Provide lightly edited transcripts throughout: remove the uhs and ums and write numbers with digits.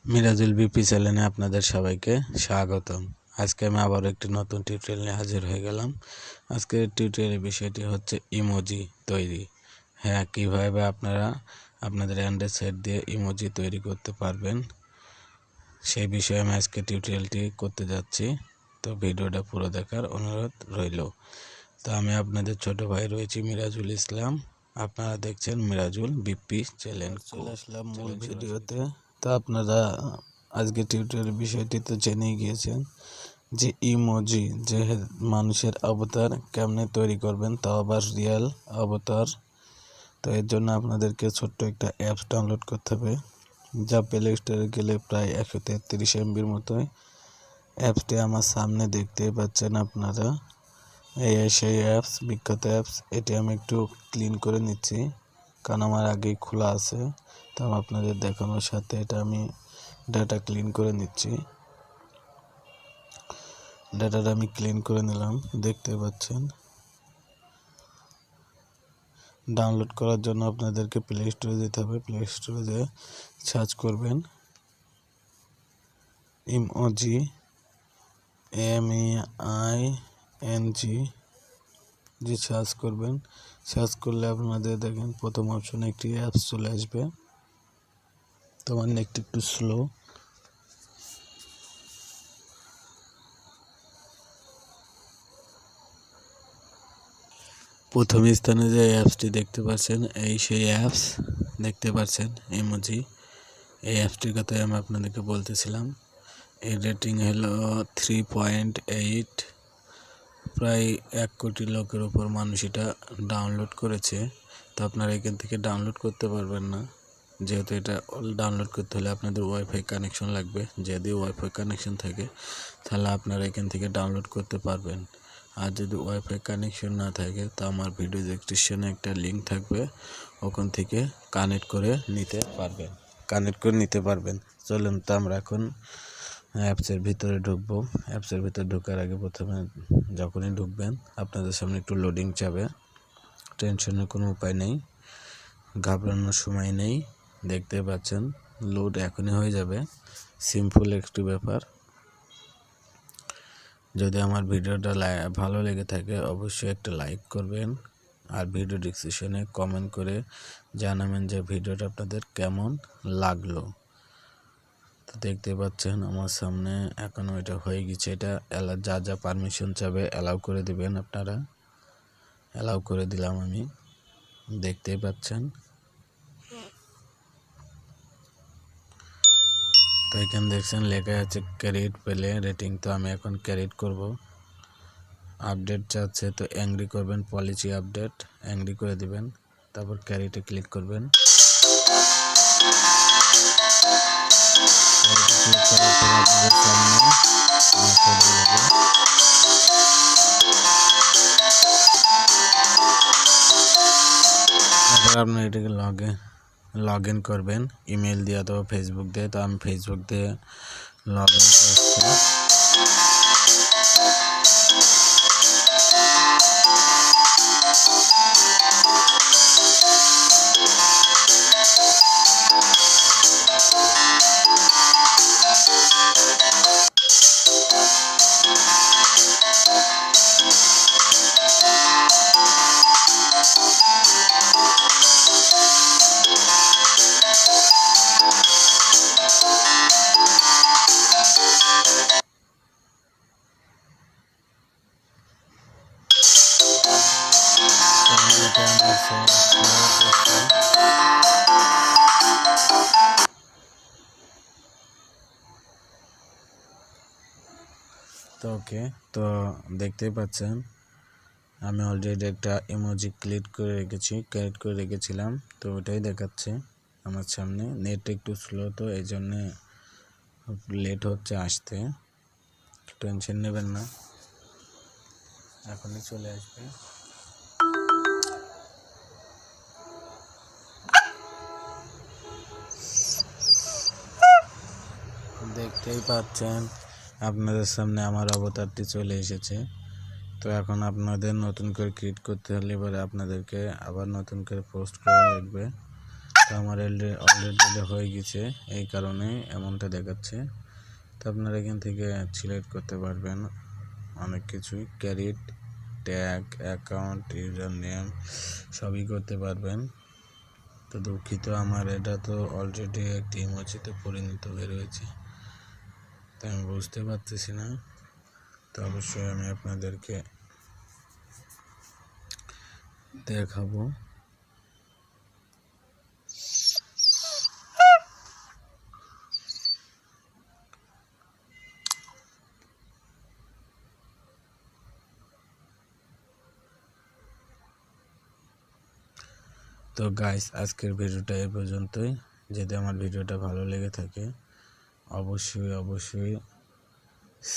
Mirajul BP চ্যানেলে আপনাদের সবাইকে স্বাগতম। আজকে আমি আবার একটি নতুন টিউটোরিয়াল নিয়ে হাজির হয়ে গেলাম। আজকের টিউটোরিয়ালের বিষয়টি হচ্ছে ইমোজি তৈরি। হ্যাঁ, কীভাবে আপনারা আপনাদের অ্যান্ড্রয়েড সেট দিয়ে ইমোজি তৈরি করতে পারবেন সেই বিষয়ে আমি আজকে টিউটোরিয়ালটি করতে যাচ্ছি। তো ভিডিওটা পুরো দেখার অনুরোধ রইল। তো আমি আপনাদের ছোট ভাই রয়েছি মিরাজুল ইসলাম, আপনারা দেখছেন মিরাজুল বিপি চ্যানেল। চলে আসলাম মূল ভিডিওতে। তো আপনারা আজকে টিউটোরিয়ালের বিষয়টি তো জেনেই গিয়েছেন যে ইমোজি, যে মানুষের অবতার কেমনে তৈরি করবেন, তাও আবার রিয়েল অবতার। তো এর জন্য আপনাদেরকে ছোট্ট একটা অ্যাপস ডাউনলোড করতে হবে, যা প্লে স্টোরে গেলে প্রায় 133 MBর মতোই। অ্যাপসটি আমার সামনে দেখতেই পাচ্ছেন আপনারা। এই সেই অ্যাপস, বিখ্যাত অ্যাপস। এটি আমি একটু ক্লিন করে নিচ্ছি কারণ আমার আগেই খোলা আছে। তো আপনাদের দেখানোর সাথে এটা আমি ডাটা ক্লিন করে নিচ্ছি। ডাটাটা আমি ক্লিন করে নিলাম, দেখতে পাচ্ছেন। ডাউনলোড করার জন্য আপনাদেরকে প্লে স্টোরে যেতে হবে। প্লে স্টোরে যেয়ে সার্চ করবেন ইমোজি, MEING, যে সার্চ করবেন। সার্চ করলে আপনাদের দেখেন প্রথম অপশনে একটি অ্যাপস চলে আসবে। তোমার নেট একটু স্লো। প্রথম স্থানে যে অ্যাপসটি দেখতে পাচ্ছেন, এই সেই অ্যাপস দেখতে পাচ্ছেন ইমোজি। এই অ্যাপসটির কথাই আমি আপনাদেরকে বলতেছিলাম। এর রেটিং হলো 3.8। প্রায় 1 কোটি লোকের উপর মানুষ এটা ডাউনলোড করেছে। তো আপনারা এখান থেকে ডাউনলোড করতে পারবেন না, যেহেতু এটা ডাউনলোড করতে হলে আপনাদের ওয়াইফাই কানেকশন লাগবে। যদি ওয়াইফাই কানেকশন থাকে তাহলে আপনারা এখান থেকে ডাউনলোড করতে পারবেন। আর যদি ওয়াইফাই কানেকশন না থাকে তো আমার ভিডিও ডেসক্রিপশনে একটা লিঙ্ক থাকবে, ওখান থেকে কানেক্ট করে নিতে পারবেন। চলুন, তো আমরা এখন অ্যাপসের ভিতরে ঢুকবো। অ্যাপসের ভিতরে ঢোকার আগে প্রথমে যখনই ঢুকবেন আপনাদের সামনে একটু লোডিং চাবে। টেনশনের কোনো উপায় নেই, ঘাবড়ানোর সময় নেই। দেখতে পাচ্ছেন লোড এখনই হয়ে যাবে। সিম্পল একটু ব্যাপার। যদি আমার ভিডিওটা ভালো লেগে থাকে অবশ্যই একটা লাইক করবেন, আর ভিডিও ডেসক্রিপশনে কমেন্ট করে জানাবেন যে ভিডিওটা আপনাদের কেমন লাগলো। তো দেখতে পাচ্ছেন আমার সামনে এখনও এটা হয়ে গেছে। এটা যা যা পারমিশন চাবে অ্যালাউ করে দিবেন আপনারা। অ্যালাউ করে দিলাম আমি, দেখতেই পাচ্ছেন। তো এখানে দেখছেন লেখা আছে ক্যারিড প্লে রেটিং। তো আমি এখন ক্যারিড করব। আপডেট চাচ্ছে তো অ্যাংরি করবেন, পলিসি আপডেট অ্যাংরি করে দিবেন, তারপর ক্যারিটে ক্লিক করবেন। তারপর আপনি এটাকে লগ ইন করবেন ইমেল দিয়ে অথবা ফেসবুক দিয়ে। তো আমি ফেসবুক দিয়ে লগ ইন করছি। তো ওকে, তো দেখতেই পাচ্ছেন আমি অলরেডি একটা ইমোজি ক্রিয়েট করে রেখেছিলাম। তো ওটাই দেখাচ্ছে আমার সামনে। নেট একটু স্লো, তো এই জন্যে লেট হচ্ছে আসতে। টেনশন নেবেন না, এখনই চলে আসবে। দেখতেই পাচ্ছেন আপনাদের সামনে আমার অবতারটি চলে এসেছে। তো এখন আপনাদের নতুন করে ক্রিয়েট করতে হলে এবারে আপনাদেরকে আবার নতুন করে পোস্ট করা লাগবে। তো আমার অলরেডি হয়ে গেছে, এই কারণে এমনটা দেখাচ্ছে। তো আপনারা এখান থেকে সিলেক্ট করতে পারবেন অনেক কিছুই, ক্যারিট, ট্যাগ, অ্যাকাউন্ট, ইউজার নেম সবই করতে পারবেন। তো দুঃখিত, আমার এটা তো অলরেডি একটি ইমোজিতে পরিণত হয়ে রয়েছে, তাই আমি বুঝতে পারতেছি না। তো অবশ্যই আমি আপনাদেরকে দেখাবো। তো গাইস, আজকের ভিডিওটা এই পর্যন্তই। যদি আমার ভিডিওটা ভালো লেগে থাকে অবশ্যই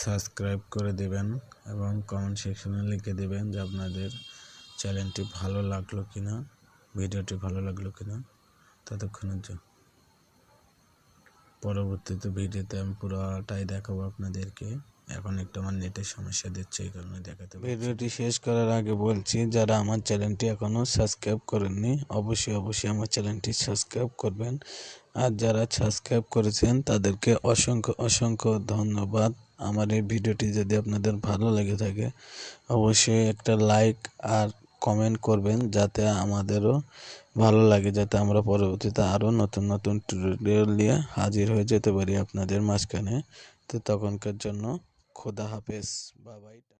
সাবস্ক্রাইব করে দেবেন এবং কমেন্ট সেকশনে লিখে দেবেন যে আপনাদের চ্যানেলটি ভালো লাগলো কিনা, ভিডিওটি ভালো লাগলো কিনা। ততক্ষণের জন্য পরবর্তীতে ভিডিওতে আমি পুরোটাই দেখাবো আপনাদেরকে। এখন একটু আমার নেটের সমস্যা দিচ্ছে, এই কারণে দেখাতে পারছি। ভিডিওটি শেষ করার আগে বলছি, যারা আমার চ্যানেলটি এখনও সাবস্ক্রাইব করেননি অবশ্যই আমার চ্যানেলটি সাবস্ক্রাইব করবেন। আর যারা সাবস্ক্রাইব করেছেন তাদেরকে অসংখ্য ধন্যবাদ। আমার এই ভিডিওটি যদি আপনাদের ভালো লেগে থাকে অবশ্যই একটা লাইক আর কমেন্ট করবেন, যাতে আমাদেরও ভালো লাগে, যাতে আমরা পরবর্তীতে আরও নতুন টিউটোরিয়াল নিয়ে হাজির হয়ে যেতে পারি আপনাদের মাঝখানে। তো তখনকার জন্য খোদা হাফেজ, বাই বাই।